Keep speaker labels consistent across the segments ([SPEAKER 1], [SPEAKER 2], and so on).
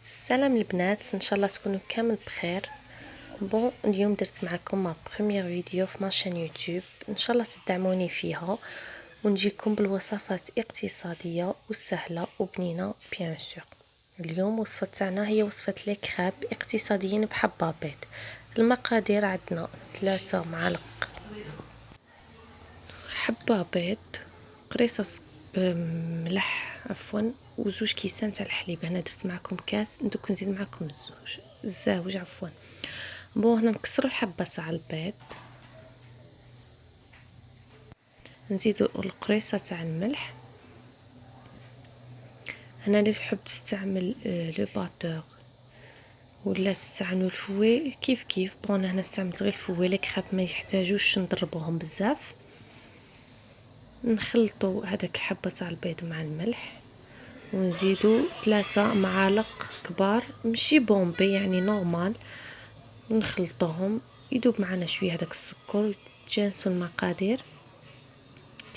[SPEAKER 1] السلام البنات، ان شاء الله تكونوا كامل بخير. اليوم درت معكم ما بريمير فيديو في ماشين يوتيوب، ان شاء الله تدعموني فيها ونجيكم بالوصفات اقتصاديه وسهله وبنينه بيان سور. اليوم وصفه تاعنا هي وصفه لي كراب اقتصاديين بحبه بيض. المقادير عندنا 3 معالق حبه بيض، قريصه ملح عفوا، وزوج كيسان تاع الحليب. انا درت معكم كاس، ندوك نزيد معكم الزاوج عفوا. هنا نكسروا الحبه تاع البيض، نزيدوا القريصه تاع الملح. هنا اللي تحب تستعمل لو باتور ولا تستعملوا الفوي كيف كيف. انا هنا استعملت غير الفوي، لك خاب ما يحتاجوش ندربوهم بزاف. نخلطوا هذاك حبه تاع البيض مع الملح، ونزيدوا 3 معالق كبار ماشي بومبي يعني نورمال، نخلطوهم يذوب معنا شويه هذاك السكر. تجانسوا المقادير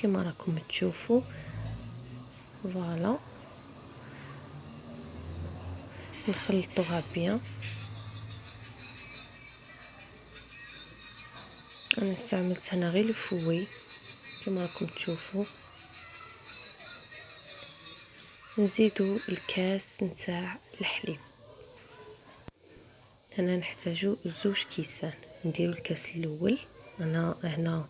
[SPEAKER 1] كما راكم تشوفوا. فوالا نخلطوها بيان. انا استعملت هنا غير الفوي كما راكم تشوفوا. نزيدوا الكاس نتاع الحليب. هنا نحتاجو 2 كيسان. نديرو الكاس الاول، انا هنا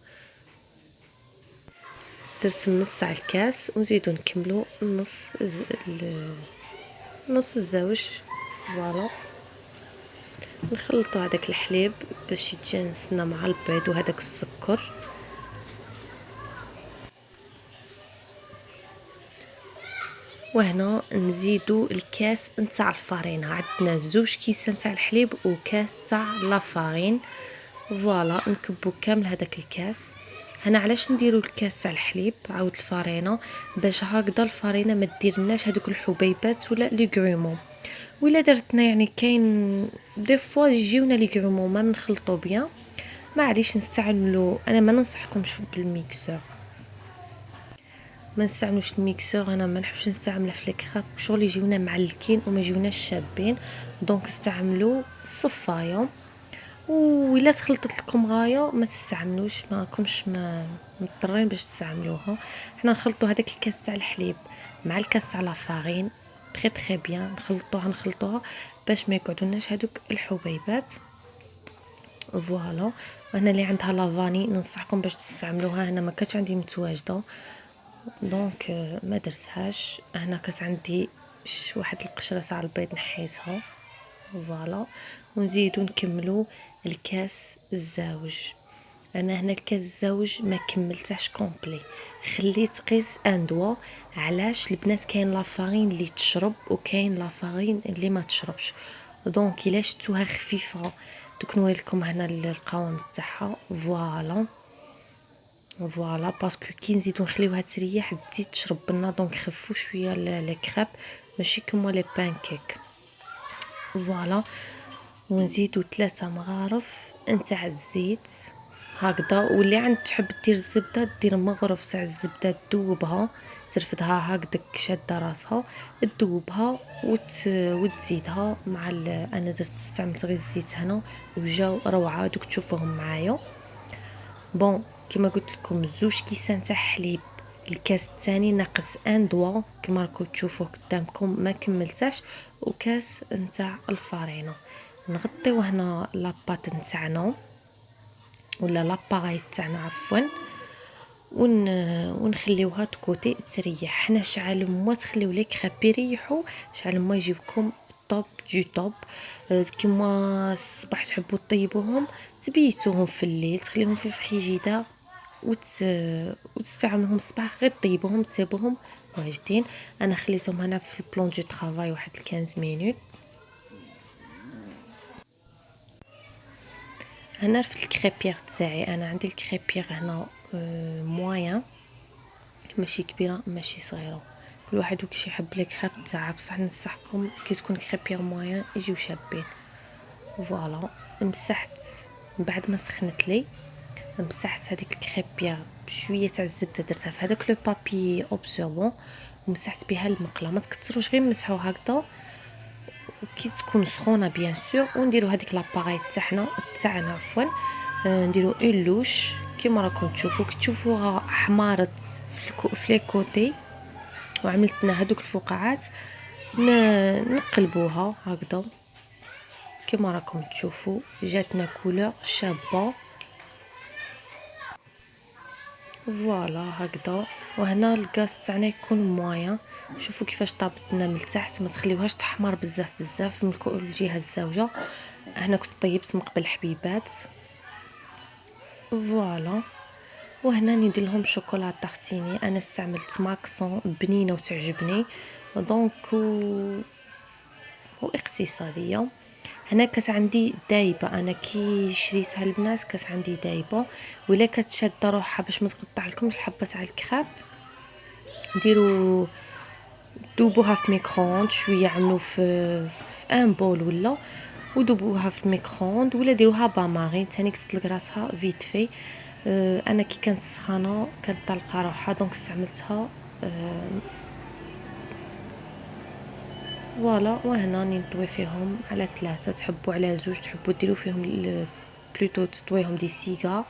[SPEAKER 1] درت النص على الكاس، ونزيدو نكملو نص الزوج. فوالا نخلطوا هذاك الحليب باش يتجانسنا مع البيض وهذاك السكر. وهنا نزيدو الكاس نتاع الفارينه. عندنا 2 كيسان تاع الحليب وكاس تاع لافارين. فوالا نكبو كامل هذاك الكاس. هنا علاش نديرو الكاس تاع الحليب عاود الفارينه؟ باش هكذا الفارينه ما ديرناش هذوك الحبيبات ولا لي غرومون. ولا درتنا يعني كاين دي فوا يجيونا لي غرومون ما نخلطو بيان. ما عليش نستعملو، انا ما ننصحكمش بالميكسور، ما نستعملوش الميكسور. انا ما نحبش نستعمله في الكراب، شغل يجيونا معلكين وما يجيوناش شابين. دونك استعملوا الصفايه. وإلا تخلطت لكم غايه ما تستعملوش، ما راكمش مضطرين باش تستعملوها. حنا نخلطوا هذاك الكاس تاع الحليب مع الكاس تاع لافارين تري بيان. نخلطوها باش ما يقعدوناش هذوك الحبيبات. فوالا. وانا اللي عندها لافاني ننصحكم باش تستعملوها. هنا ما كانتش عندي متواجده دونك ما درتهاش. هنا كانت عندي واحد القشره تاع البيض نحيتها. فوالا ونزيدو نكملو الكاس الزاوج. انا هنا الكاس الزاوج ما كملتهش كومبلي، خليت قيس ان دوا. علاش؟ البنات كاين لافارين اللي تشرب وكاين لافارين اللي ما تشربش. دونك الا شفتوها خفيفه دوك نوريلكم هنا القوام تاعها. فوالا باسكو كي نزيدو نخليوها تريح تزيد تشرب لنا. دونك خفوا شويه لي كريب ماشي كما لي بانكيك. فوالا ونزيدو 3 مغارف نتاع الزيت هكذا. واللي عند تحب دير الزبده دير مغرف تاع الزبده، تذوبها ترفدها هكذاك شاده راسها، تذوبها وتزيدها مع انا استعملت غير الزيت هنا وجاو روعه. دوك تشوفوهم معايا. كما قلت لكم 2 كيسان تاع حليب، الكاس الثاني ناقص ان دوا كما راكم تشوفوا قدامكم ما كملتاش، وكاس نتاع الفارينه. نغطيو هنا لاباط نتاعنا ولا لاباغاي تاعنا عفوا، ونخليوها تكوتي تريح. حنا شعل ما تخليو لي كريب يريحوا، شعل ما يجيبكم طوب دو طوب. كيما الصباح تحبوا طيبوهم تبيتوهم في الليل، تخليهم في الفريجيدار وتستعملهم الصباح غير طيبوهم تسيبوهم واجدين. انا خليتهم هنا في البلون دو طرافاي واحد 15 مينوت. هنا في الكريبير تاعي، انا عندي الكريبير هنا موين، ماشي كبيره ماشي صغيره. كل واحد وكيش يحب الكريب تاعه، بصح ننصحكم كي تكون كريبير موين يجيو شابين. فوالا مسحت بعد ما سخنت لي، مسحت هذيك الكريبير بشويه تاع الزبده درتها في هذاك لو بابي اوبسوربون، ومسحت بها المقله. ما تكثروش غير مسحوا هكذا كي تكون سخونه بيان سور، ونديرو هذيك لاباغاي تاعنا عفوا. نديرو اون لوش كيما راكم تشوفوا. كي تشوفوها حمارت في لي كوتي وعملتنا هذوك الفقاعات، نقلبوها هكذا كيما راكم تشوفوا. جاتنا كولور شابه فوالا هكذا. وهنا الغاز تاعنا يكون مويان. شوفوا كيفاش طابت لنا من التحت، ما تخليوهاش تحمر بزاف بزاف من الجهه الزوجه. هنا كنت طيبت من قبل حبيبات فوالا. وهنا ندير لهم شوكولا طارتيني. انا استعملت ماكسون بنينه وتعجبني دونك واقتصاديه. هنا كانت عندي دايبه، انا كي شريتها البنات كانت عندي دايبه، ولا كانت شاده روحها باش ما تقطع لكمش الحبه تاع الكراب. ديروا دوبوها في ميكرووند شويه، عملوا في ان بول ولا، ودوبوها في الميكرووند ولا ديروها بامارين تاني تطلق راسها فيت في. انا كي كانت سخانه كانت طلقه روحها دونك استعملتها فوالا. وهنا نطوي فيهم على 3، تحبوا على 2، تحبوا ديروا فيهم بلوتو تطويهم دي سيغار،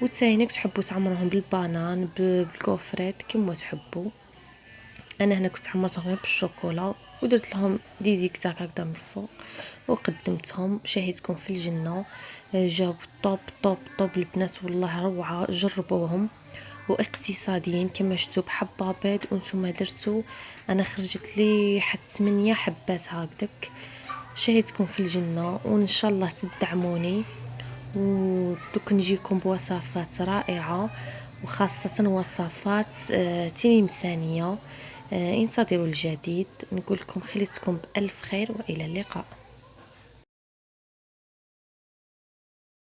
[SPEAKER 1] وتساينك تحبوا تعمروهم بالبانان بالكوفريت كيما تحبوا. انا هنا كنت عمرتهم غير بالشوكولا ودرت لهم دي زيكزاك هكذا من الفوق وقدمتهم. شهيتكم في الجنه. جاو طوب طوب طوب البنات والله روعه، جربوهم واقتصاديين كما شفتوا بحبه بيض وانتم درتوا. انا خرجت لي حتى 8 حبات هكذاك. شهيتكم في الجنه وان شاء الله تدعموني ودوك نجيكم بوصفات رائعه، وخاصه وصفات تلمسانيه. انتظروا الجديد. نقول لكم خليتكم بألف خير وإلى اللقاء.